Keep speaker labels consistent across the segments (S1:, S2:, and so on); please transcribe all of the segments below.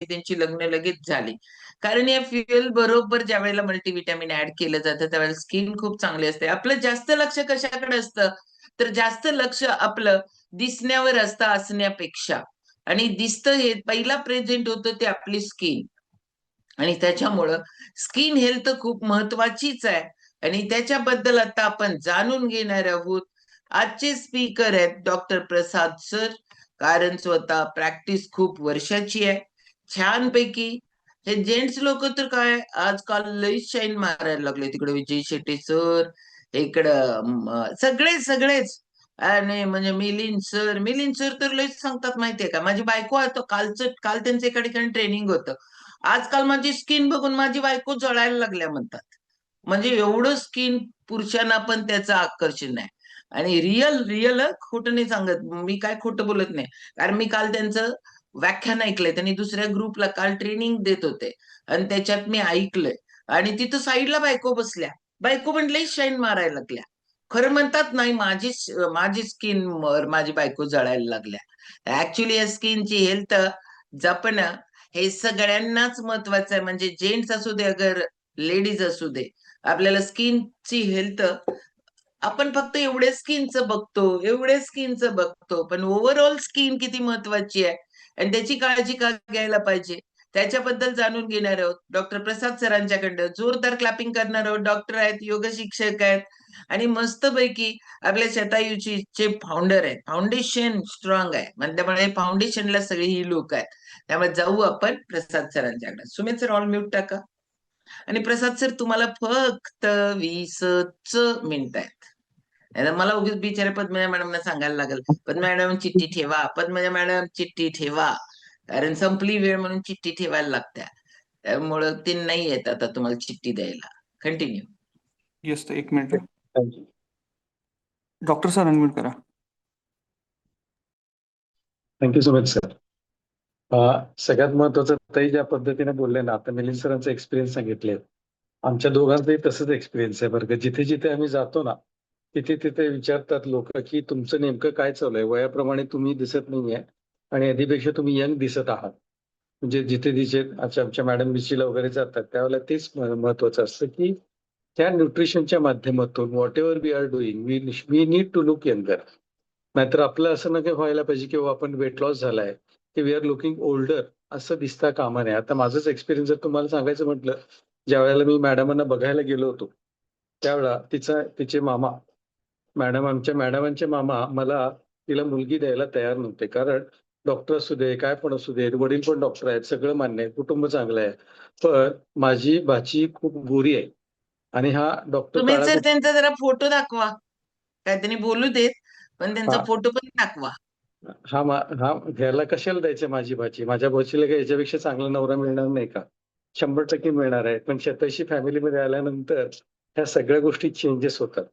S1: त्यांची लग्न लगेच झाली. कारण या फ्युएल बरोबर ज्या वेळेला मल्टीव्हिटॅमिन ऍड केलं जातं त्यावेळेला स्किन खूप चांगली असते. आपलं जास्त लक्ष कशाकडे असतं, तर जास्त लक्ष आपलं दिसण्यावर असतं असण्यापेक्षा. आणि दिसतं हे पहिला प्रेझेंट होतं ते आपली स्किन. आणि त्याच्यामुळं स्किन हेल्थ खूप महत्वाचीच आहे. आणि त्याच्याबद्दल आता आपण जाणून घेणार आहोत. आजचे स्पीकर आहेत डॉक्टर प्रसाद सर. कारण स्वतः प्रॅक्टिस खूप वर्षाची आहे. छानपैकी हे जेंट्स लोक तर काय आजकाल लई शाईन मारायला लागले. तिकडे विजय शेट्टी सर, इकडं सगळे सगळेच. आणि म्हणजे मिलिंद सर तर लईच सांगतात माहितीये का. माझी बायको आहे काल त्यांचं एका ठिकाणी ट्रेनिंग होतं. आजकाल माझी स्किन बघून माझी बायको जळायला लागल्या म्हणतात. म्हणजे एवढं स्किन पुरुषांना पण त्याचं आकर्षण आहे. आणि रिअल रिअल खोटं नाही सांगत मी, काय खोटं बोलत नाही. कारण मी काल त्यांचं व्याख्यान ऐकलंय. त्यांनी दुसऱ्या ग्रुपला काल ट्रेनिंग देत होते आणि त्याच्यात मी ऐकलंय. आणि तिथं साईडला बायको बसल्या. बायको पण लई शाईन मारायला लागल्या. खरं म्हणतात नाही, माझी स्किन माझी बायको जळायला लागल्या. ऍक्च्युली या स्किनची हेल्थ जपणं हे सगळ्यांनाच महत्वाचं आहे. म्हणजे जेंट्स असू दे अगर लेडीज असू दे, आपल्याला स्किनची हेल्थ आपण फक्त एवढ्या स्किनचं बघतो पण ओव्हरऑल स्किन किती महत्वाची आहे आणि त्याची काळजी का घ्यायला पाहिजे त्याच्याबद्दल जाणून घेणार आहोत डॉक्टर प्रसाद सरांच्याकडनं. जोरदार क्लॅपिंग करणार आहोत. डॉक्टर आहेत, योग शिक्षक आहेत आणि मस्तपैकी आपल्या शतायूची चे फाउंडर आहेत. फाउंडेशन स्ट्रॉंग आहे म्हणजे फाउंडेशनला सगळी ही लोक आहेत. त्यामुळे जाऊ आपण प्रसाद सरांच्याकडे. सुमित सर ऑल म्यूट टाका. आणि प्रसाद सर तुम्हाला फक्त 20च मिनिट आहेत. नाहीतर मला उगीच बिचारे पद्मजा मॅडमना सांगायला लागेल, पद्मजा मॅडम चिठ्ठी ठेवा, पद्मजा मॅडम चिठ्ठी ठेवा. कारण संपली वेळ म्हणून चिठ्ठी ठेवायला लागत्या. त्यामुळं ते नाही येत आता तुम्हाला चिठ्ठी द्यायला. कंटिन्यू.
S2: येस, एक minute.
S3: Thank you.
S2: Doctor sir unmute करा.
S3: Thank you so much sir. सगळ्यात महत्वाचं ताई ज्या पद्धतीने बोलले ना, आता मिलिंद सरांचे एक्सपिरियन्स सांगितले. आमच्या दोघांचंही तसंच एक्सपिरियन्स आहे बरं का. जिथे जिथे आम्ही जातो ना, तिथे तिथे विचारतात लोक की तुमचं नेमकं काय चालू आहे, वयाप्रमाणे तुम्ही दिसत नाहीये आणि आधीपेक्षा तुम्ही यंग दिसत आहात. म्हणजे जिथे जिथे आमच्या मॅडम बीसीला वगैरे जातात त्यावेळेला तेच महत्वाचं असतं की त्या न्यूट्रिशनच्या माध्यमातून whatever we are doing we need to look younger. नाहीतर आपलं असं नका व्हायला पाहिजे की आपण वेट लॉस झालाय की वी आर लुकिंग ओल्डर असं दिसता कामा नये. आता माझंच एक्सपिरियन्स जर तुम्हाला सांगायचं म्हटलं, ज्या वेळेला मी मॅडमांना बघायला गेलो होतो त्यावेळेला तिचे मामा आमच्या मॅडमांचे मामा मला तिला मुलगी द्यायला तयार नव्हते. कारण डॉक्टर असू दे, काय पण असू दे, वडील पण डॉक्टर आहेत, सगळं मान्य आहे, कुटुंब चांगलं आहे. पण माझी भाची खूप गोरी आहे आणि हा डॉक्टर
S1: तुम्ही सर त्यांचा जरा फोटो दाखवा. काय त्यांनी बोलू देत पण त्यांचा
S3: हा
S1: फोटो पण दाखवा.
S3: हा घ्यायला कशाला द्यायचं माझी भाची? माझ्या भाचीला काही याच्यापेक्षा चांगला नवरा मिळणार नाही का? 100% मिळणार आहे. पण तशी फॅमिलीमध्ये आल्यानंतर ह्या सगळ्या गोष्टी चेंजेस होतात.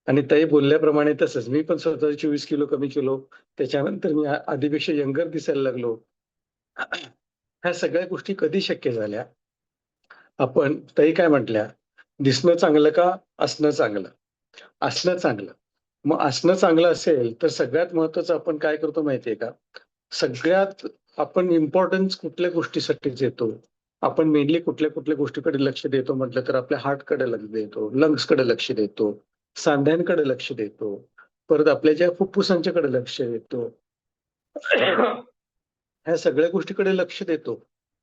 S3: आणि ताई बोलल्याप्रमाणे तसंच मी पण स्वतः 24 किलो कमी केलो. त्याच्यानंतर मी आधीपेक्षा यंगर दिसायला लागलो. ह्या सगळ्या गोष्टी कधी शक्य झाल्या? आपण ताई काय म्हटल्या, दिसणं चांगलं का असणं चांगलं? असणं चांगलं. मग असणं चांगलं असेल तर सगळ्यात महत्वाचं आपण काय करतो माहितीये का? सगळ्यात आपण इम्पॉर्टन्स कुठल्या गोष्टीसाठी देतो? आपण मेनली कुठल्या कुठल्या गोष्टीकडे लक्ष देतो म्हटलं तर आपल्या हार्टकडे लक्ष देतो, लंग्सकडे लक्ष देतो, सांध्यांकडे लक्ष देतो, परत आपल्या ज्या फुफ्फुसांच्याकडे लक्ष देतो. ह्या सगळ्या गोष्टीकडे लक्ष देतो.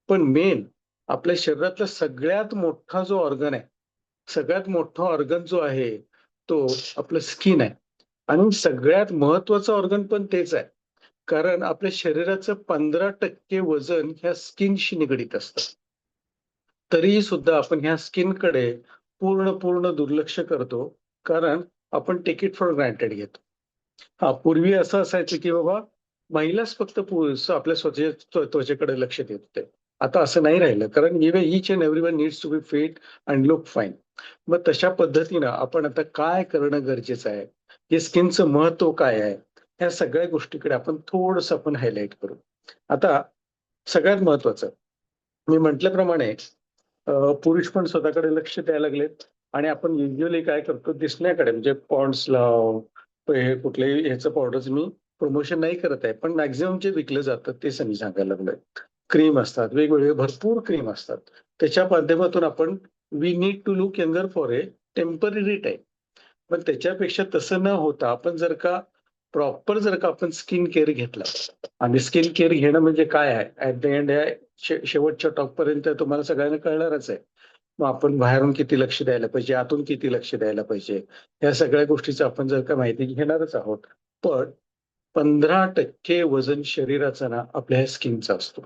S3: पण मेन आपल्या शरीरातला सगळ्यात मोठा जो ऑर्गन आहे, सगळ्यात मोठा ऑर्गन जो आहे तो आपलं स्किन आहे. आणि सगळ्यात महत्वाचं ऑर्गन पण तेच आहे. कारण आपल्या शरीराचं 15% वजन ह्या स्किनशी निगडीत असतं. तरीही सुद्धा आपण ह्या स्किनकडे पूर्ण दुर्लक्ष करतो. कारण आपण टेक इट फॉर ग्रँटेड घेतो. पूर्वी असं असायचं की बाबा महिलाच फक्त आपल्या स्वतःच्या त्वचेकडे लक्ष देत होते. आता असं नाही राहिलं. कारण each and everyone needs to be fit and look fine. मग तशा पद्धतीनं आपण आता काय करणं गरजेचं आहे, हे स्किनचं महत्व काय आहे, ह्या सगळ्या गोष्टीकडे आपण थोडंसं आपण हायलाइट करू. आता सगळ्यात महत्वाचं मी म्हटल्याप्रमाणे पुरुष पण स्वतःकडे लक्ष द्यायला लागलेत आणि आपण युजली काय करतो दिसण्याकडे म्हणजे पॉन्ड्स लाव, हे कुठल्याही ह्याचं पावडर्स मी प्रमोशन नाही करत आहे, पण मॅक्झिमम जे विकलं जातं तेच मी सांगायला लागलोय. क्रीम असतात, वेगवेगळे भरपूर क्रीम असतात. त्याच्या माध्यमातून आपण we need to look younger for a temporary time. पण त्याच्यापेक्षा तसं न होता आपण जर का प्रॉपर जर का आपण स्किन केअर घेतला, आणि स्किन केअर घेणं म्हणजे काय आहे, ऍट द एंड शेवटच्या टॉप पर्यंत तुम्हाला सगळ्यांना कळणारच आहे. मग आपण बाहेरून किती लक्ष द्यायला पाहिजे, आतून किती लक्ष द्यायला पाहिजे, या सगळ्या गोष्टीचं आपण जर का माहिती घेणारच आहोत. पण 15% वजन शरीराचं ना आपल्या ह्या स्किनचं असतो.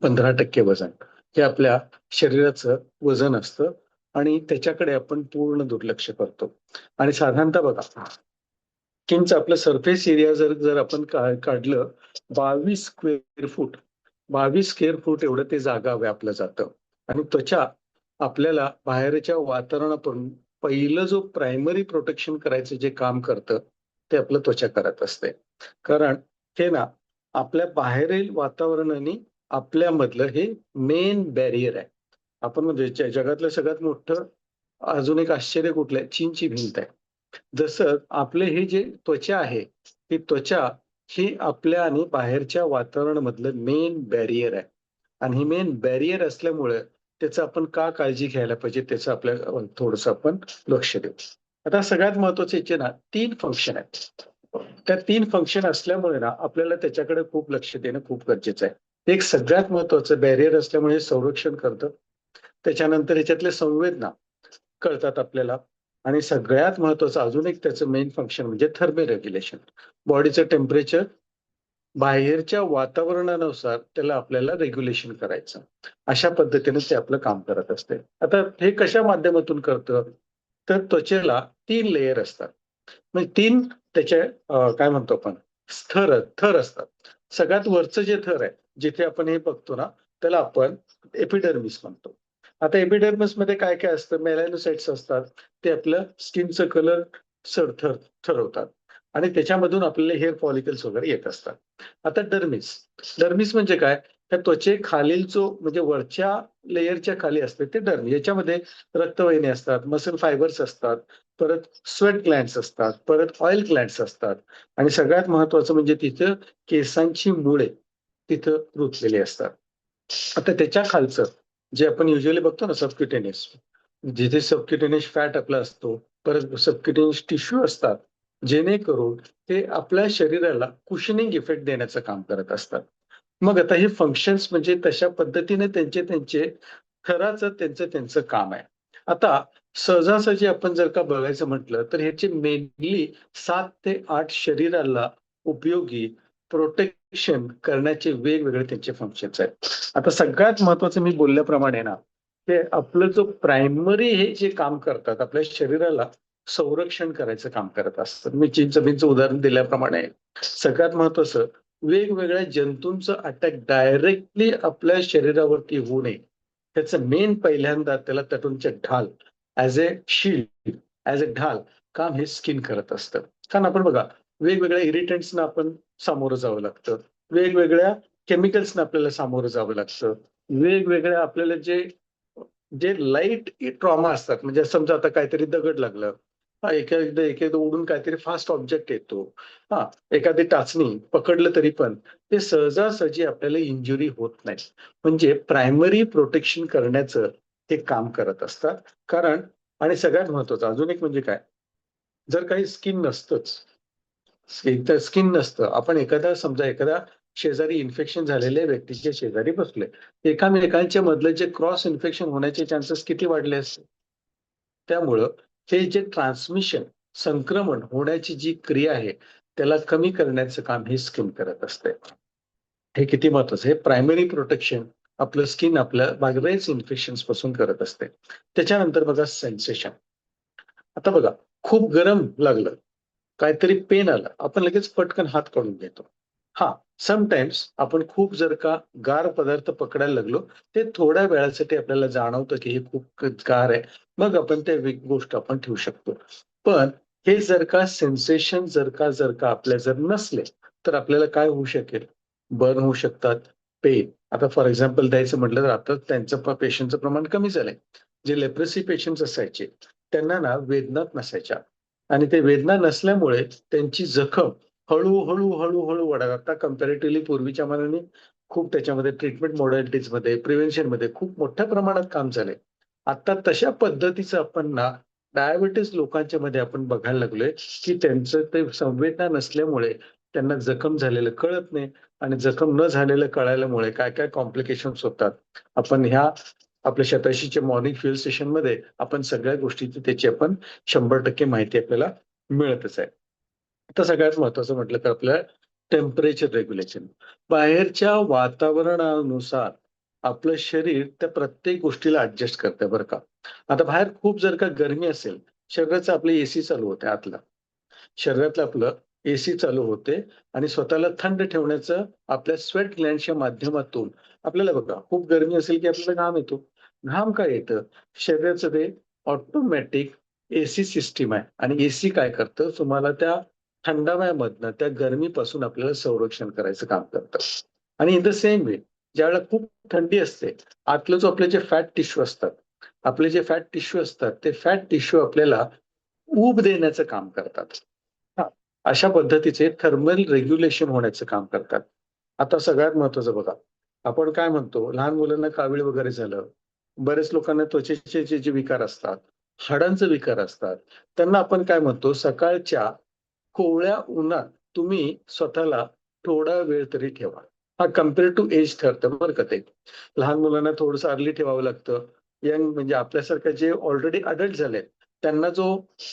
S3: 15% वजन हे आपल्या शरीराचं वजन असतं, आणि त्याच्याकडे आपण पूर्ण दुर्लक्ष करतो. आणि साधारणतः बघा, स्किनचं आपलं सरफेस एरिया जर जर आपण काढलं 22 स्क्वेअर फूट, 22 स्क्वेअर फूट एवढं ते जागा व्यापलं जातं. आणि त्वचा आपल्याला बाहेरच्या वातावरणापासून पहिलं जो प्रायमरी प्रोटेक्शन करायचं जे काम करतं ते आपलं त्वचा करत असते. कारण हे ना आपल्या बाहेरील वातावरणाने आपल्यामधलं हे मेन बॅरियर आहे. आपण म्हणजे जगातलं सगळ्यात मोठं अजून एक आश्चर्य कुठलं आहे, चीनची भिंत आहे. जसं आपले हे जे त्वचा आहे, ही त्वचा ही आपल्या आणि बाहेरच्या वातावरणामधलं मेन बॅरियर आहे. आणि ही मेन बॅरियर असल्यामुळे त्याचं आपण का काळजी घ्यायला पाहिजे त्याचं आपल्या थोडंसं आपण लक्ष देऊ. आता सगळ्यात महत्वाचे याचे ना 3 फंक्शन आहेत. त्या 3 फंक्शन असल्यामुळे ना आपल्याला त्याच्याकडे खूप लक्ष देणं खूप गरजेचं आहे. एक सगळ्यात महत्वाचं बॅरियर असल्यामुळे हे संरक्षण करतं. त्याच्यानंतर याच्यातले संवेदना कळतात आपल्याला. आणि सगळ्यात महत्वाचं अजून एक त्याचं मेन फंक्शन म्हणजे थर्मल रेग्युलेशन. बॉडीचं टेम्परेचर बाहेरच्या वातावरणानुसार त्याला आपल्याला रेग्युलेशन करायचं. अशा पद्धतीने ते आपलं काम करत असते. आता हे कशा माध्यमातून करतं, तर त्वचेला 3 लेयर असतात. म्हणजे 3 त्याचे काय म्हणतो आपण थर असतात. सगळ्यात वरचं जे थर आहे, जिथे आपण हे बघतो ना, त्याला आपण एपिडर्मिस म्हणतो. आता एपिडर्मिस मध्ये काय काय असतं, मेलॅनोसाइट्स असतात. ते आपलं स्किनचं कलर ठरवतात. आणि त्याच्यामधून आपल्याला हेअर फॉलिकल्स वगैरे येत असतात. आता डर्मिस म्हणजे काय, त्या त्वचेखालील जो म्हणजे वरच्या लेयरच्या खाली असते ते डर्मिस. याच्यामध्ये रक्तवाहिनी असतात, मसल फायबर्स असतात, परत स्वेट ग्लँड्स असतात, परत ऑइल ग्लँड्स असतात, आणि सगळ्यात महत्वाचं म्हणजे तिथं केसांची मुळे तिथं रुतलेली असतात. आता त्याच्या खालचं जे आपण युजली बघतो ना सबक्युटेनियस, जिथे सबक्युटेनियस फॅट आपला असतो, परत सबक्युटेनियस टिश्यू असतात, जेणेकरून ते आपल्या शरीराला कुशनिंग इफेक्ट देण्याचं काम करत असतात. मग आता हे फंक्शन्स म्हणजे तशा पद्धतीने त्यांचे खराचं त्यांचं काम आहे. आता सहजासहजी आपण जर का बघायचं म्हटलं तर ह्याचे मेनली 7 ते 8 शरीराला उपयोगी प्रोटेक्शन करण्याचे वेगवेगळे त्यांचे फंक्शन्स आहेत. आता सगळ्यात महत्वाचं मी बोलल्याप्रमाणे ना, ते आपलं जो प्रायमरी हे जे काम करतात आपल्या शरीराला संरक्षण करायचं काम करत असतात. मी चीनचं उदाहरण दिल्याप्रमाणे सगळ्यात महत्वाचं वेगवेगळ्या जंतूंचं अटॅक डायरेक्टली आपल्या शरीरावरती होऊ नये, त्याचं मेन पहिल्यांदा त्याला तटूंचे ढाल as a shield, as a ढाल काम हे स्किन करत असतं. कारण आपण बघा वेगवेगळ्या इरिटंट्सना आपण सामोरं जावं लागतं, वेगवेगळ्या केमिकल्सना आपल्याला सामोरं जावं लागतं, वेगवेगळ्या आपल्याला जे जे लाईट ट्रॉमा असतात, म्हणजे समजा आता काहीतरी दगड लागलं, एखादं उडून काहीतरी फास्ट ऑब्जेक्ट येतो, हा एखादी टाचणी पकडलं तरी पण ते सहजासहजी आपल्याला इंजुरी होत नाही. म्हणजे प्रायमरी प्रोटेक्शन करण्याचं ते काम करत असतात. कारण आणि सगळ्यात महत्वाचं अजून एक म्हणजे काय, जर काही स्किन नसतं, आपण एखाद्या शेजारी इन्फेक्शन झालेल्या व्यक्तीच्या शेजारी बसले, एकामेकांच्या मधलं जे क्रॉस इन्फेक्शन होण्याचे चान्सेस किती वाढले असते. त्यामुळं हे जे ट्रान्समिशन संक्रमण होण्याची जी क्रिया आहे त्याला कमी करण्याचं काम ही स्किन करत असते. हे किती महत्वाचं, हे प्रायमरी प्रोटेक्शन आपलं स्किन आपल्या बरेच इन्फेक्शन्स पासून करत असते. त्याच्यानंतर बघा सेन्सेशन. आता बघा खूप गरम लागलं, काहीतरी पेन आलं, आपण लगेच पटकन हात काढून घेतो. हा समटाइम्स आपण खूप जर का गार पदार्थ पकडायला लागलो, ते थोड्या वेळासाठी आपल्याला जाणवतं की हे खूप गार आहे, मग आपण ते गोष्ट आपण ठेवू शकतो. पण हे जर का सेन्सेशन जर का आपल्या जर नसले तर आपल्याला काय होऊ शकेल, बर्न होऊ शकतात, पेन. आता फॉर एक्झाम्पल द्यायचं म्हटलं तर आता त्यांचं पेशंटचं प्रमाण कमी झालंय. जे लेप्रेसी पेशंट्स असायचे त्यांना ना वेदनाच नसायच्या, आणि ते वेदना नसल्यामुळे त्यांची जखम हळूहळू वाढत, आता कम्पॅरेटिव्हली पूर्वीच्या मानाने खूप त्याच्यामध्ये ट्रीटमेंट मॉडॅलिटीज मध्ये, प्रिव्हेन्शन मध्ये खूप मोठ्या प्रमाणात काम झालंय. आता तशा पद्धतीचं आपण ना डायबिटीज लोकांच्या मध्ये आपण बघायला लागलोय, की त्यांचं ते संवेदना नसल्यामुळे त्यांना जखम झालेलं कळत नाही आणि जखम न झालेलं कळाल्यामुळे काय-काय कॉम्प्लिकेशन्स होतात. आपण ह्या आपल्या शताशीच्या मॉर्निंग फ्युएल स्टेशन मध्ये आपण सगळ्या गोष्टीची त्याची आपण 100% माहिती आपल्याला मिळतच आहे. आता सगळ्यात महत्त्वाचं म्हटलं तर आपलं टेम्परेचर रेग्युलेशन. बाहेरच्या वातावरणानुसार आपलं शरीर त्या प्रत्येक गोष्टीला ॲडजस्ट करतंय बरं का. आता बाहेर खूप जर का गरमी असेल, शरीराचं आपलं एसी चालू होते आतलं. शरीरातलं आपलं एसी चालू होते आणि स्वतःला थंड ठेवण्याचं आपल्या स्वेट ग्लँड्सच्या माध्यमातून आपल्याला बघा खूप गरमी असेल की आपल्याला घाम येतो. घाम का येतं? शरीराचं ते ऑटोमॅटिक एसी सिस्टम आहे आणि एसी काय करतं तुम्हाला त्या थंडाव्यामधनं, त्या गरमीपासून आपल्याला संरक्षण करायचं काम करतं. आणि इन द सेम वे ज्यावेळेला खूप थंडी असते, आतलं जो आपले जे फॅट टिश्यू असतात, आपले जे फॅट टिश्यू असतात, ते फॅट टिश्यू आपल्याला ऊब देण्याचं काम करतात. हां, अशा पद्धतीचे थर्मल रेग्युलेशन होण्याचं काम करतात. आता सगळ्यात महत्त्वाचं बघा, आपण काय म्हणतो लहान मुलांना कावीळ वगैरे झालं, बरेच लोकांना त्वचेचे जे विकार असतात, हाडांचे विकार असतात, त्यांना आपण काय म्हणतो सकाळच्या कोवळ्या उन्हात तुम्ही स्वतःला थोडा वेळ तरी ठेवा. हां, कंपेअर टू एज ठरतं बरं का ते. लहान मुलांना थोडंसं अर्ली ठेवावं लागतं. यंग म्हणजे आपल्यासारखं जे ऑलरेडी अडल्ट झालेत, त्यांना जो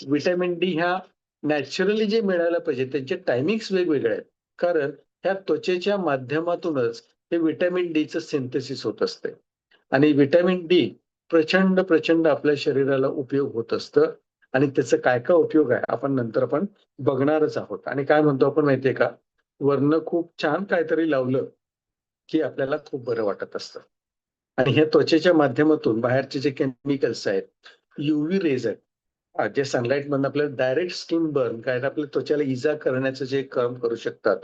S3: व्हिटॅमिन डी ह्या नॅचरली जे मिळायला पाहिजे त्यांचे टायमिंग्स वेगवेगळे आहेत. कारण ह्या त्वचेच्या माध्यमातूनच हे व्हिटॅमिन डीचं सिंथेसिस होत असते आणि व्हिटॅमिन डी प्रचंड आपल्या शरीराला उपयोग होत असतं आणि त्याचा काय-काय उपयोग आहे आपण नंतर आपण बघणारच आहोत. आणि काय म्हणतो आपण माहितीये का? वरनं खूप छान काहीतरी लावलं, की आपल्याला खूप बरं वाटत असतं. आणि हे त्वचेच्या माध्यमातून बाहेरचे जे केमिकल्स आहेत, यूव्ही रेज आहेत. जे सनलाईटमधनं आपल्याला डायरेक्ट स्किन बर्न काय आपल्या त्वचेला इजा करण्याचं जे काम करू शकतात,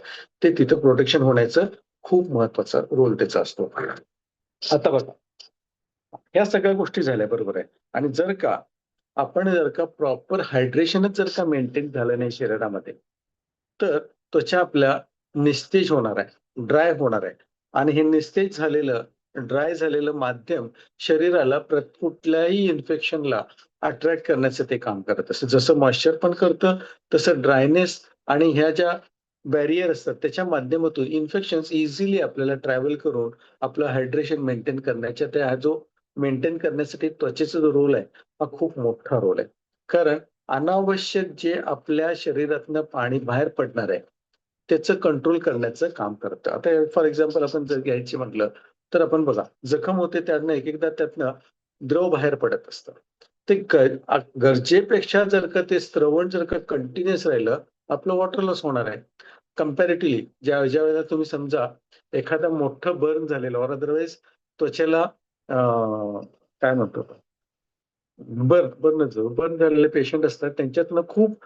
S3: ते तिथं प्रोटेक्शन होण्याचं खूप महत्वाचा रोल त्याचा असतो. आता बघा, ह्या सगळ्या गोष्टी झाल्या बरोबर आहे. आणि जर का प्रॉपर हायड्रेशनच जर का मेंटेन झालं नाही शरीरामध्ये, तर त्वचा आपल्या निस्तेज होणार आहे, ड्राय होणार आहे. आणि हे निस्तेज झालेलं, ड्राय झालेलं माध्यम शरीराला कुठल्याही इन्फेक्शनला अट्रॅक्ट करण्याचं ते काम करत असतं. जसं मॉइश्चर पण करतं, तसं ड्रायनेस आणि ह्या ज्या बॅरियर असतात त्याच्या माध्यमातून इन्फेक्शन्स इझिली आपल्याला ट्रॅव्हल करून आपलं हायड्रेशन मेंटेन करण्याच्या त्या जो मेंटेन करण्यासाठी त्वचेचा जो रोल आहे, हा खूप मोठा रोल आहे. कारण अनावश्यक जे आपल्या शरीरातनं पाणी बाहेर पडणार आहे, त्याचं कंट्रोल करण्याचं काम करतं. आता फॉर एक्झाम्पल आपण जर घ्यायची म्हटलं, तर आपण बघा जखम होते त्यातनं एक-एकदा त्यातनं द्रव बाहेर पडत असतं. ते गरजेपेक्षा जर का ते स्रवण जर का कंटिन्युअस राहिलं, आपलं वॉटर लॉस होणार आहे. कंपॅरेटिव्हली ज्यावेळेला तुम्ही समजा एखादा मोठं बर्न झालेलं ऑर अदरवाईज त्वचेला काय म्हणतो बर्न झालेले पेशंट असतात त्यांच्यातनं खूप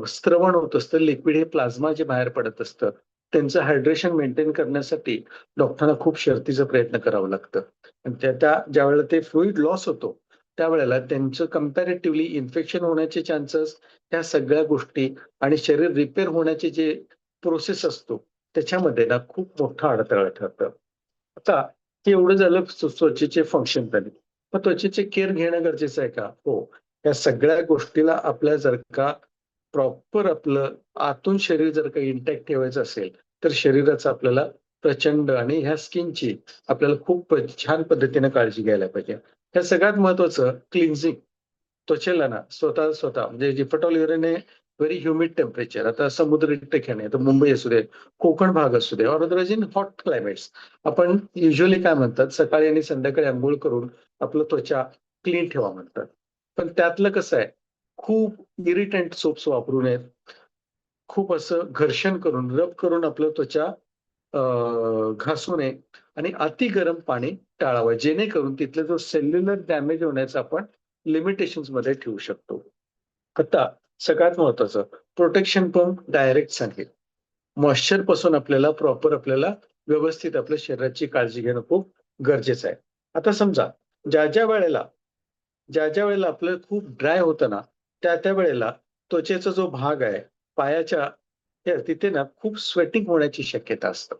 S3: स्रवण होत असतं. लिक्विड हे प्लाझ्मा जे बाहेर पडत असतं. त्यांचं हायड्रेशन मेंटेन करण्यासाठी डॉक्टरांना खूप शर्थीचा प्रयत्न करावं लागतं. आणि त्या ज्यावेळेला ते फ्लुइड लॉस होतो, त्यावेळेला त्यांचं कंपॅरेटिव्हली इन्फेक्शन होण्याचे चान्सेस, ह्या सगळ्या गोष्टी आणि शरीर रिपेअर होण्याचे जे प्रोसेस असतो, त्याच्यामध्ये ना खूप मोठा अडथळा ठरतं. आता हे एवढं झालं त्वचेचे फंक्शन झाले. मग त्वचेचे केअर घेणं गरजेचं आहे का? हो. या सगळ्या गोष्टीला आपल्या जर का प्रॉपर आपलं आतून शरीर जर का इंटॅक्ट ठेवायचं असेल, तर शरीराचं आपल्याला प्रचंड आणि ह्या स्किनची आपल्याला खूप छान पद्धतीने काळजी घ्यायला पाहिजे. ह्या सगळ्यात महत्त्वाचं क्लिन्झिंग. त्वचेला ना स्वतः म्हणजे if at all very humid temperature आता समुद्र ठिकाणी आता मुंबई असू दे, कोकण भाग असू दे ऑर अदरवाईज इन हॉट क्लायमेट्स आपण युज्युअली काय म्हणतात सकाळी आणि संध्याकाळी अंघोळ करून आपलं त्वचा क्लीन ठेवा म्हणतात. पण त्यातलं कसं आहे, खूप इरिटंट सोप्स वापरू नयेत. खूप असं घर्षण करून, रब करून आपलं त्वचा घासू नये आणि अति गरम पाणी टाळावं. जेणेकरून तिथला जो सेल्युलर डॅमेज होण्याचा आपण लिमिटेशन्समध्ये ठेवू शकतो. आता सगळ्यात महत्त्वाचं प्रोटेक्शन पंप डायरेक्ट सांगेल. मॉइश्चरपासून आपल्याला व्यवस्थित आपल्या शरीराची काळजी घेणं खूप गरजेचं आहे. आता समजा ज्या-ज्या वेळेला ज्या-ज्या वेळेला आपलं खूप ड्राय होतं ना, त्या-त्या वेळेला त्वचेचा जो भाग आहे, पायाच्या तिथे ना खूप स्वेटिंग होण्याची शक्यता असते.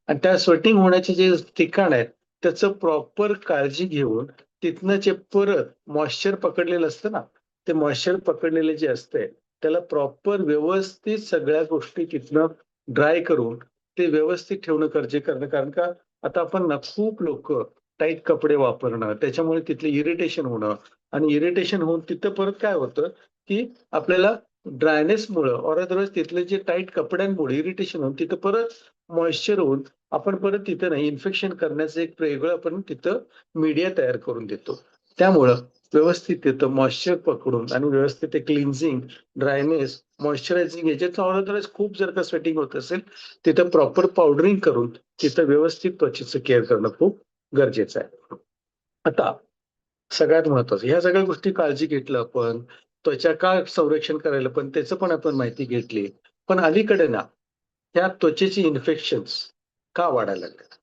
S3: आणि त्या स्वेटिंग होण्याचे जे ठिकाण आहेत त्याचं प्रॉपर काळजी घेऊन तिथनं जे परत मॉइश्चर पकडलेलं असतं ना, ते मॉइश्चर पकडलेले जे असते त्याला प्रॉपर व्यवस्थित सगळ्या गोष्टी तिथनं ड्राय करून ते व्यवस्थित ठेवणं गरजेचं करणं. कारण का आता आपण ना खूप लोक टाईट कपडे वापरणं, त्याच्यामुळे तिथले इरिटेशन होणं आणि इरिटेशन होऊन तिथं परत काय होतं की आपल्याला ड्रायनेसमुळं ऑर अदरवाईज तिथले जे टाईट कपड्यांमुळे इरिटेशन होऊन तिथं परत मॉइश्चर होऊन आपण परत तिथं नाही इन्फेक्शन करण्याचं एक वेगळं आपण तिथं मीडिया तयार करून देतो. त्यामुळं व्यवस्थित तिथं मॉइश्चर पकडून आणि व्यवस्थित ते क्लिन्झिंग, ड्रायनेस, मॉइश्चरायझिंग याच्यात ऑर अदरवाईज खूप जर का स्वेटिंग होत असेल तिथं प्रॉपर पावडरिंग करून तिथं व्यवस्थित त्वचेचं केअर करणं खूप गरजेचं आहे. आता सगळ्यात महत्वाचं ह्या सगळ्या गोष्टी काळजी घेतलं आपण, त्वचा का संरक्षण करायला पण त्याचं पण आपण माहिती घेतली. पण अलीकडे ना ह्या त्वचेची इन्फेक्शन्स का वाढायला लागले?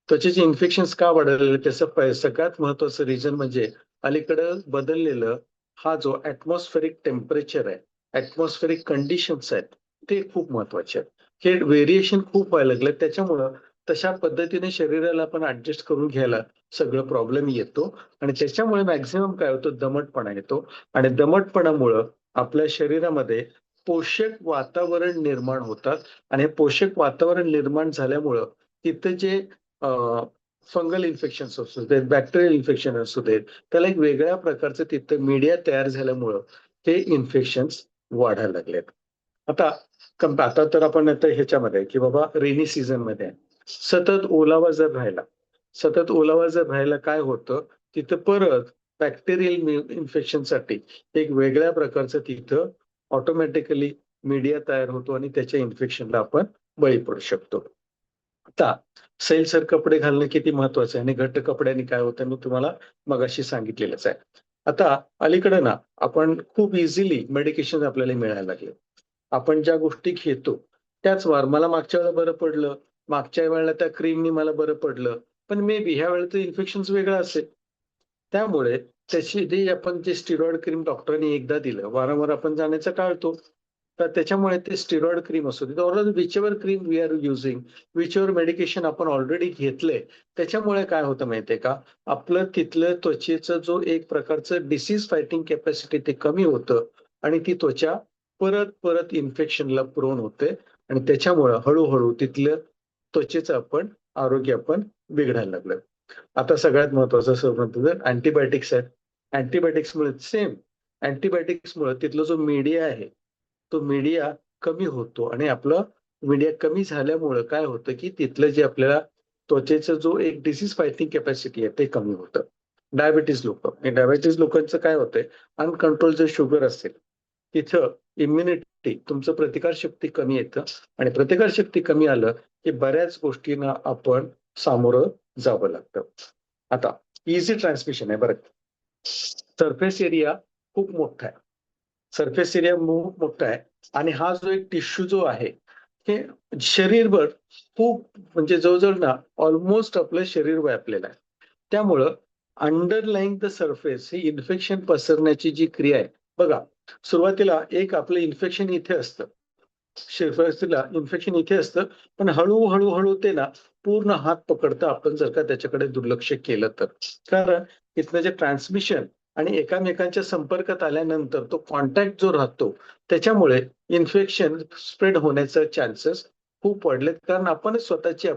S3: त्वचेचे इन्फेक्शन्स का वाढायला लागले? त्याचं सगळ्यात महत्वाचं रिझन म्हणजे अलीकडं बदललेलं हा जो ऍटमॉस्फेरिक टेम्परेचर आहे, ऍटमॉस्फेरिक कंडिशन्स आहेत, ते खूप महत्वाचे आहेत. हे व्हेरिएशन खूप व्हायला लागले. त्याच्यामुळं तशा पद्धतीने शरीराला आपण ऍडजस्ट करून घ्यायला सगळं प्रॉब्लेम येतो आणि त्याच्यामुळे मॅक्झिमम काय होतं दमटपणा येतो आणि दमटपणामुळं आपल्या शरीरामध्ये पोषक वातावरण निर्माण होतात आणि हे पोषक वातावरण निर्माण झाल्यामुळं तिथं जे फंगल इन्फेक्शन असू देत, बॅक्टेरियल इन्फेक्शन असू देत, त्याला एक वेगळ्या प्रकारचं तिथं मीडिया तयार झाल्यामुळं ते इन्फेक्शन्स वाढायला लागलेत. आता आता तर आपण आता ह्याच्यामध्ये की बाबा रेनी सीझन मध्ये आहे. सतत ओलावा जर राहिला काय होतं तिथं परत बॅक्टेरियल इन्फेक्शनसाठी एक वेगळ्या प्रकारचं तिथं ऑटोमॅटिकली मीडिया तयार होतो आणि त्याच्या इन्फेक्शनला आपण बळी पडू शकतो. आता सैलसर कपडे घालणं किती महत्वाचं आहे आणि घट्ट कपड्यांनी काय होतं मी तुम्हाला मगाशी सांगितलेलंच आहे. आता अलीकडे ना आपण खूप इझिली मेडिकेशन आपल्याला मिळायला लागले. आपण ज्या गोष्टी घेतो त्याच मला मागच्या वेळेला बरं पडलं, मागच्या वेळेला त्या क्रीमनी मला बरं पडलं, पण मे बी ह्या वेळेचं इन्फेक्शन वेगळं असेल. त्यामुळे त्याची जे आपण जे स्टिरॉइड क्रीम डॉक्टरांनी एकदा दिलं, वारंवार आपण जाण्याचं टाळतो. तर त्याच्यामुळे ते स्टिरॉइड क्रीम असू दे, or whichever cream we are using, whichever medication आपण ऑलरेडी घेतलंय, त्याच्यामुळे काय होतं माहितीये का, आपलं तिथलं त्वचेचं जो एक प्रकारचं डिसीज फायटिंग कॅपॅसिटी ते कमी होतं आणि ती त्वचा परत इन्फेक्शनला प्रोन होते आणि त्याच्यामुळं हळूहळू तिथलं त्वचेचं आरोग्य आपण बिघडायला लागलं. आता सगळ्यात महत्वाचं असं म्हणतो तर अँटीबायोटिक्स आहेत. अँटीबायोटिक्समुळे अँटीबायोटिक्समुळे तिथला जो मीडिया आहे, तो मीडिया कमी होतो आणि आपलं मीडिया कमी झाल्यामुळं काय होतं, की तिथलं जे आपल्याला त्वचेचा जो एक डिसीज फायटिंग कॅपॅसिटी आहे ते कमी होतं. डायबिटीज लोकांचं काय होतंय, अनकंट्रोल जर शुगर असेल, तिथं इम्युनिटी तुमचं प्रतिकारशक्ती कमी येतं आणि प्रतिकारशक्ती कमी आलं, की बऱ्याच गोष्टींना आपण सामोरं जावं लागतं. आता इझी ट्रान्समिशन आहे बरं. सरफेस एरिया खूप मोठा आहे. सरफेस एरिया खूप मोठा आहे आणि हा जो एक टिश्यू जो आहे, हे शरीरभर खूप म्हणजे जवळजवळ ना ऑलमोस्ट आपलं शरीर व्यापलेलं आहे. त्यामुळं underlying the surface he infection पसरण्याची जी क्रिया आहे, बघा सुरुवातीला एक आपलं इन्फेक्शन इथे असतं. सुरुवातीला इन्फेक्शन इथे असतं, पण हळू ते ना पूर्ण हात पकडतं आपण जर का त्याच्याकडे दुर्लक्ष केलं तर. कारण इथलं जे ट्रान्समिशन आणि एकमेकांच्या संपर्कात आल्यानंतर तो कॉन्टॅक्ट जो राहतो, त्याच्यामुळे इन्फेक्शन स्प्रेड होण्याचे चान्सेस खूप वाढलेत. कारण आपणच स्वतःची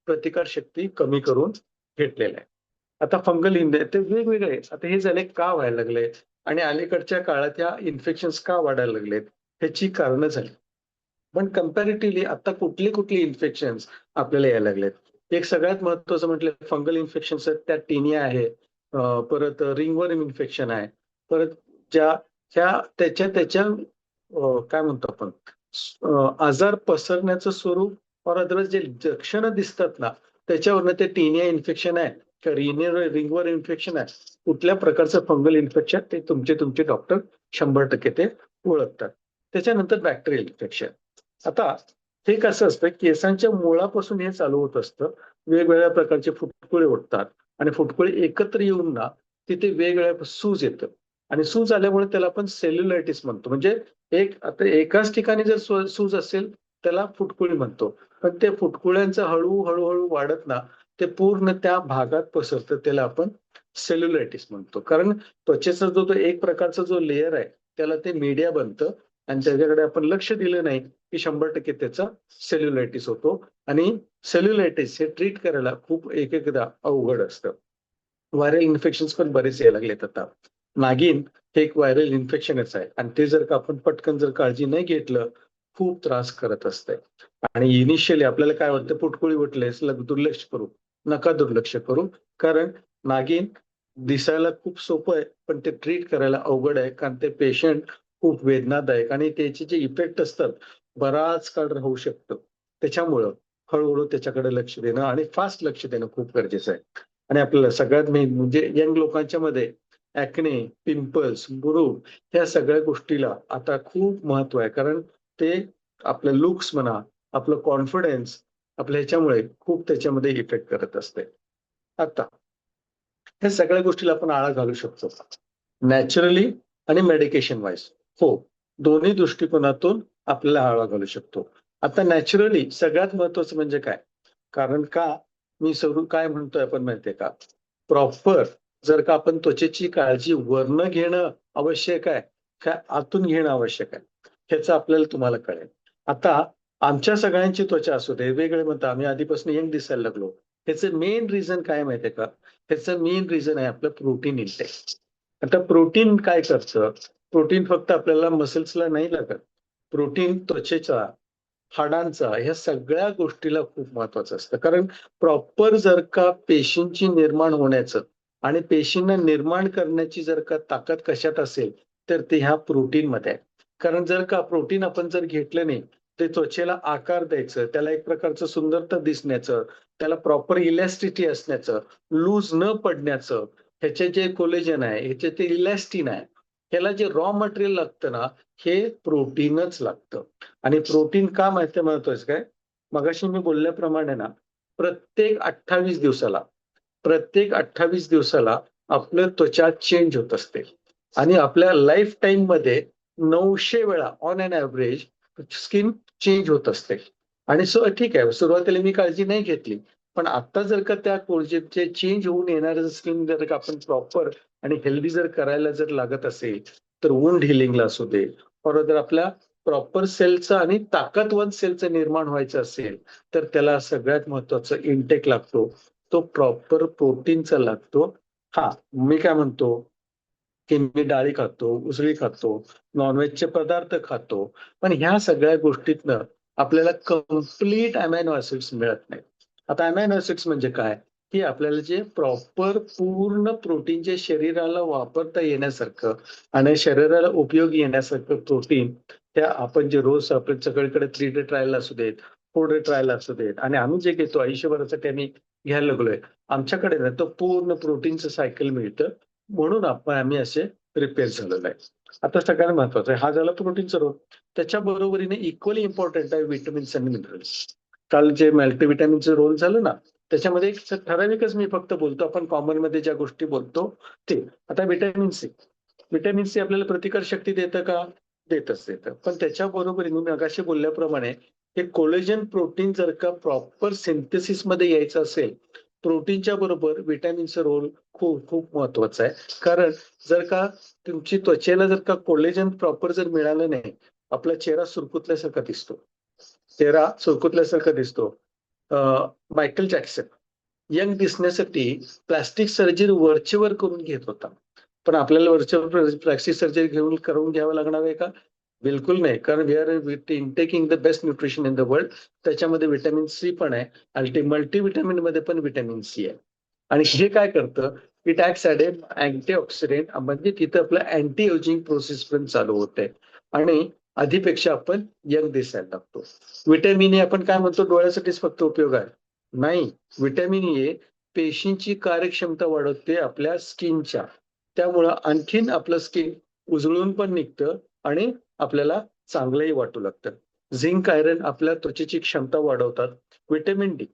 S3: प्रतिकारशक्ती कमी करून घेतलेलं आहे. आता फंगल ते वेगवेगळे आता हे झाले का व्हायला लागले आणि अलीकडच्या काळात या इन्फेक्शन्स का वाढायला लागलेत, ह्याची कारणं झाली. पण कंपॅरेटिव्हली आता कुठली इन्फेक्शन्स आपल्याला यायला लागलेत. एक सगळ्यात महत्वाचं म्हटलं फंगल इन्फेक्शन्स आहेत, त्यात टेनिया आहे, परत रिंगवर्म इन्फेक्शन आहे. परत ज्या ह्या त्याच्या काय म्हणतो आपण आजार पसरण्याचं स्वरूप और अदरवाईज जे लक्षणं दिसतात ना, त्याच्यावरनं ते टेनिया इन्फेक्शन आहे का रिंगवर्म इन्फेक्शन आहे, कुठल्या प्रकारचं फंगल इन्फेक्शन ते तुमचे डॉक्टर 100% ते ओळखतात. त्याच्यानंतर बॅक्टेरियल इन्फेक्शन. आता हे कसं असतं, केसांच्या मुळापासून हे चालू होत असतं. वेगवेगळ्या प्रकारचे फुटकुळे उठतात आणि फुटकुळे एकत्र येऊन ना तिथे वेगवेगळ्या सूज येतं आणि सूज आल्यामुळे त्याला आपण सेल्युलायटिस म्हणतो. म्हणजे आता एकाच ठिकाणी जर सूज असेल त्याला फुटकुळी म्हणतो. पण ते फुटकुळ्यांचं हळूहळू वाढत ना ते पूर्ण त्या भागात पसरतं, त्याला आपण सेल्युलायटिस म्हणतो. कारण त्वचेचा जो तो एक प्रकारचा जो लेयर आहे त्याला ते मीडिया बनतं आणि त्याच्याकडे आपण लक्ष दिलं नाही की 100% त्याचा सेल्युलायटिस होतो आणि सेल्युलायटिस हे ट्रीट करायला खूप एकदा अवघड असतं. व्हायरल इन्फेक्शन्स पण बरेच यायला लागलेत आता. नागिन हे एक व्हायरल इन्फेक्शनच आहे आणि ते जर का आपण पटकन जर काळजी नाही घेतलं, खूप त्रास करत असतंय. आणि इनिशियली आपल्याला काय वाटतं फुटकुळी उठले दुर्लक्ष करू. नका दुर्लक्ष करू. कारण नागिन दिसायला खूप सोपं आहे, पण ते ट्रीट करायला अवघड आहे. कारण ते पेशंट खूप वेदनादायक आणि त्याचे जे इफेक्ट असतात, बराच काळ राहू शकतं. त्याच्यामुळं हळू त्याच्याकडे लक्ष देणं आणि फास्ट लक्ष देणं खूप गरजेचं आहे. आणि आपल्याला सगळ्यात मेन म्हणजे यंग लोकांच्या मध्ये ॲक्ने, पिंपल्स, बुरूक ह्या सगळ्या गोष्टीला आता खूप महत्व आहे. कारण ते आपलं लुक्स म्हणा, आपलं कॉन्फिडन्स आपल्या ह्याच्यामुळे खूप त्याच्यामध्ये इफेक्ट करत असते. आता ह्या सगळ्या गोष्टीला आपण आळा घालू शकतो. नॅचरली आणि मेडिकेशन वाईज. हो, दोन्ही दृष्टिकोनातून आपल्याला आळा घालू शकतो. आता नॅचरली सगळ्यात महत्वाचं म्हणजे काय? कारण का मी सुरू काय म्हणतोय आपण माहितीये का? प्रॉपर जर का आपण त्वचेची काळजी वरनं घेणं आवश्यक आहे, का आतून घेणं आवश्यक आहे? ह्याचं आपल्याला तुम्हाला कळेल. आता आमच्या सगळ्यांची त्वचा असू दे, वेगवेगळे म्हणतात आम्ही आधीपासून यंग दिसायला लागलो. ह्याचं मेन रिझन काय माहितीये का? ह्याचं मेन रिझन आहे आपलं प्रोटीन इंटेक. आता प्रोटीन काय करतं? प्रोटीन फक्त आपल्याला मसल्सला नाही लागत. प्रोटीन त्वचेचा, हाडांचा ह्या सगळ्या गोष्टीला खूप महत्वाचं असतं. कारण प्रॉपर जर का पेशींची निर्माण होण्याचं आणि पेशींना निर्माण करण्याची जर का ताकद कशात असेल, तर ते ह्या प्रोटीनमध्ये आहे. कारण जर का प्रोटीन आपण जर घेतलं नाही, ते त्वचेला आकार द्यायचं, त्याला एक प्रकारचं सुंदरता दिसण्याचं, त्याला प्रॉपर इलॅस्टिसिटी असण्याचं, लूज न पडण्याचं, ह्याचे जे कोलेजन आहे, ह्याचे ते इलॅस्टिन आहे. ह्याला जे रॉ मटेरियल लागतं ना, हे प्रोटीनच लागतं. आणि प्रोटीन का माहिती महत्वाचं काय? मगाशी मी बोलल्याप्रमाणे ना, प्रत्येक 28 दिवसाला आपलं त्वचा चेंज होत असते आणि आपल्या लाईफ टाईममध्ये 900 वेळा on an average skin change होत असते. आणि ठीक आहे, सुरुवातीला मी काळजी नाही घेतली. पण आता जर का त्या जे चेंज होऊन येणारं स्किन जर का आपण प्रॉपर आणि हेल्दी जर करायला जर लागत असेल, तर वुंड हिलिंगला असू दे, जर आपल्या प्रॉपर सेलचं आणि ताकदवान सेलचं निर्माण व्हायचं असेल, तर त्याला सगळ्यात महत्वाचं इंटेक लागतो. तो प्रॉपर प्रोटीनचा लागतो. हां, मी काय म्हणतो, की मी डाळी खातो, उसळी खातो, नॉन-व्हेजचे पदार्थ खातो. पण ह्या सगळ्या गोष्टीतनं आपल्याला कंप्लीट अमायनो ॲसिड्स मिळत नाहीत. आता अमायनो ॲसिड्स म्हणजे काय? की आपल्याला जे प्रॉपर पूर्ण प्रोटीन जे शरीराला वापरता येण्यासारखं आणि शरीराला उपयोगी येण्यासारखं प्रोटीन, त्या आपण जे रोज आपण सगळीकडे 3 डे ट्रायल असू देत, 4 डे ट्रायल असू देत आणि आम्ही जे घेतो आयुष्यभरासाठी आम्ही घ्यायला लागलोय. आमच्याकडे ना तो पूर्ण प्रोटीनचं सायकल मिळतं. म्हणून आम्ही असे प्रिपेअर झालेलो आहे. आता सगळ्यात महत्वाचं आहे, हा झाला प्रोटीनचा रोल. त्याच्या बरोबरीने इक्वली इम्पॉर्टंट आहे व्हिटॅमिन्स आणि मिनरल्स. काल जे मल्टीव्हिटॅमिनचं रोल झालं ना, त्याच्यामध्ये एक ठराविकच मी फक्त बोलतो. आपण कॉमनमध्ये ज्या गोष्टी बोलतो ते. आता व्हिटॅमिन सी. व्हिटॅमिन सी आपल्याला प्रतिकार शक्ती देतं का? देतच देतं. पण त्याच्या बरोबरीने मी मगाशी बोलल्याप्रमाणे हे कोलेजन प्रोटीन जर का प्रॉपर सिंथेसिसमध्ये यायचं असेल, प्रोटीनच्या बरोबर व्हिटॅमिनचा रोल खूप खूप महत्वाचा आहे. कारण जर का तुमची त्वचेला जर का कोलेजन प्रॉपर जर मिळालं नाही, आपला चेहरा सुरकुतल्यासारखा दिसतो. चेहरा सुरकुतल्यासारखा दिसतो. मायकेल जॅक्सन यंग दिसण्यासाठी प्लास्टिक सर्जरी वरचेवर करून घेत होता. पण आपल्याला वरचेवर प्लास्टिक सर्जरी करून घ्यावं लागणार आहे का? बिलकुल नाही. कारण we are intaking the best nutrition in the world. त्याच्यामध्ये व्हिटॅमिन सी पण आहे. मल्टीव्हिटॅमिन मध्ये पण व्हिटॅमिन सी आहे. आणि हे काय करतं? इट ॲक्ट्स ॲज अँटीऑक्सिडेंट म्हणजे तिथं आपलं अँटी एजिंग प्रोसेस पण चालू होते आणि आधीपेक्षा आपण यंग दिसायला लागतो. व्हिटॅमिन ए आपण काय म्हणतो डोळ्यासाठीच फक्त उपयोग आहे. नाही, व्हिटॅमिन ए पेशींची कार्यक्षमता वाढवते आपल्या स्किनच्या. त्यामुळं आणखीन आपलं स्किन उजळून पण निघतं आणि आपल्याला चांगलंही वाटू लागतं. झिंक, आयर्न आपल्या त्वचेची क्षमता वाढवतात. Vitamin D.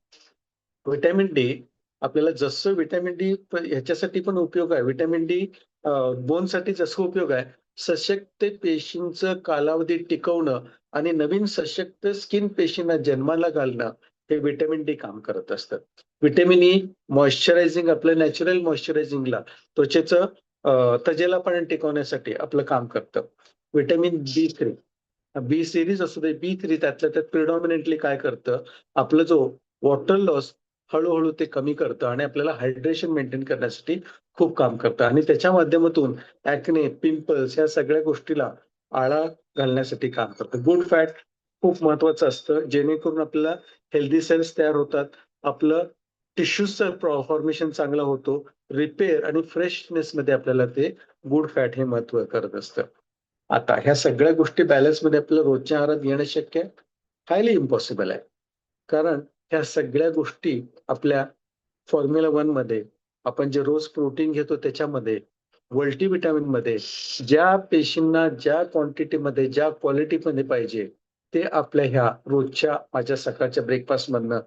S3: व्हिटॅमिन डी आपल्याला जसं व्हिटॅमिन डी ह्याच्यासाठी पण उपयोग आहे. व्हिटॅमिन डी बोनसाठी जसं उपयोग आहे, सशक्त पेशींचं कालावधी टिकवणं आणि नवीन सशक्त स्किन पेशींना जन्माला घालणं हे व्हिटॅमिन डी काम करत असतं. व्हिटॅमिन ई मॉइश्चरायझिंग, आपलं नॅचरल मॉइश्चरायझिंगला, त्वचेचं तजेलापणा टिकवण्यासाठी आपलं काम करतं. व्हिटॅमिन B3, बी सिरीज असू दे, B3 त्यातल्या त्यात प्रिडॉमिनेंटली काय करतं, आपलं जो वॉटर लॉस हळूहळू ते कमी करतं आणि आपल्याला हायड्रेशन मेंटेन करण्यासाठी खूप काम करतं आणि त्याच्या माध्यमातून ऍक्ने, पिंपल्स या सगळ्या गोष्टीला आळा घालण्यासाठी काम करतं. गुड फॅट खूप महत्वाचं असतं, जेणेकरून आपल्याला हेल्दी सेल्स तयार होतात, आपलं टिश्यूजचं फॉर्मेशन चांगलं होतो, रिपेअर आणि फ्रेशनेस मध्ये आपल्याला ते गुड फॅट हे महत्व करत असतं. आता ह्या सगळ्या गोष्टी बॅलन्समध्ये आपल्याला रोजच्या आहारात घेणं शक्य आहे? हायली इम्पॉसिबल आहे. कारण ह्या सगळ्या गोष्टी आपल्या फॉर्म्युला 1 मध्ये, आपण जे रोज प्रोटीन घेतो त्याच्यामध्ये, मल्टीव्हिटॅमिन मध्ये, ज्या पेशींना ज्या क्वांटिटीमध्ये ज्या क्वालिटीमध्ये पाहिजे ते आपल्या ह्या रोजच्या माझ्या सकाळच्या ब्रेकफास्ट मधनं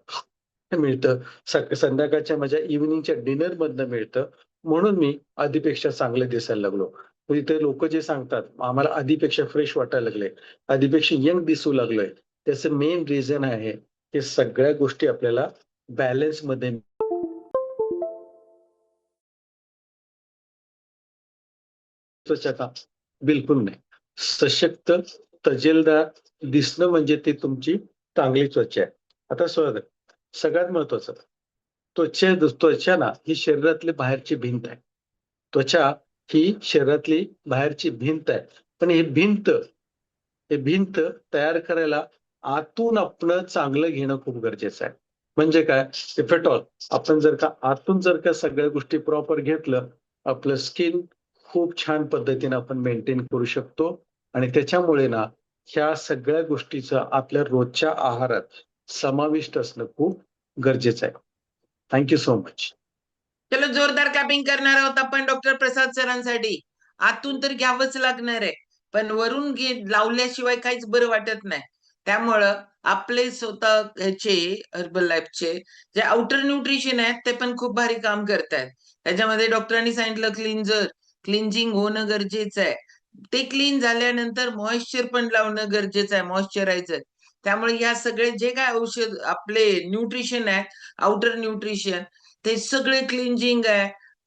S3: मिळतं, संध्याकाळच्या माझ्या इव्हिनिंगच्या डिनर मधनं मिळतं. म्हणून मी आधीपेक्षा चांगले दिसायला लागलो. इथे लोक जे सांगतात आम्हाला आधीपेक्षा फ्रेश वाटायला लागले, आधीपेक्षा यंग दिसू लागलोय, त्याचं मेन रिझन आहे हे सगळ्या गोष्टी आपल्याला बॅलन्स मध्ये का? बिलकुल नाही. सशक्त तजेलदार दिसणं म्हणजे ती तुमची चांगली त्वचा आहे. आता सगळ्यात महत्वाचं, त्वचा ना ही शरीरातली बाहेरची भिंत आहे. त्वचा ही शरीरातली बाहेरची भिंत आहे. पण ही भिंत तयार करायला आतून आपण चांगलं घेणं खूप गरजेचं आहे. म्हणजे काय, इफ एट ऑल आपण जर का आतून जर का सगळ्या गोष्टी प्रॉपर घेतलं, आपलं स्किन खूप छान पद्धतीने आपण मेंटेन करू शकतो आणि त्याच्यामुळे ना ह्या सगळ्या गोष्टीचं आपल्या रोजच्या आहारात समाविष्ट असणं खूप गरजेचं आहे. Thank you so much.
S1: चलो, जोरदार क्लॅपिंग करणार आहोत आपण डॉक्टर प्रसाद सरांसाठी. आतून तर घ्यावंच लागणार आहे, पण वरून लावल्याशिवाय काहीच बरं वाटत नाही. त्यामुळं आपले स्वतः ह्याचे हर्बल लाईफचे जे आउटर न्यूट्रिशन आहेत ते पण खूप भारी काम करतायत. त्याच्यामध्ये डॉक्टरांनी सांगितलं क्लिंजिंग होणं गरजेचं आहे. ते क्लीन झाल्यानंतर मॉइश्चर पण लावणं गरजेचं आहे, मॉइश्चरायझर. त्यामुळे या सगळे जे काय औषध आपले न्यूट्रिशन आहे, आउटर न्यूट्रिशन, ते सगळे क्लिंजिंग आहे,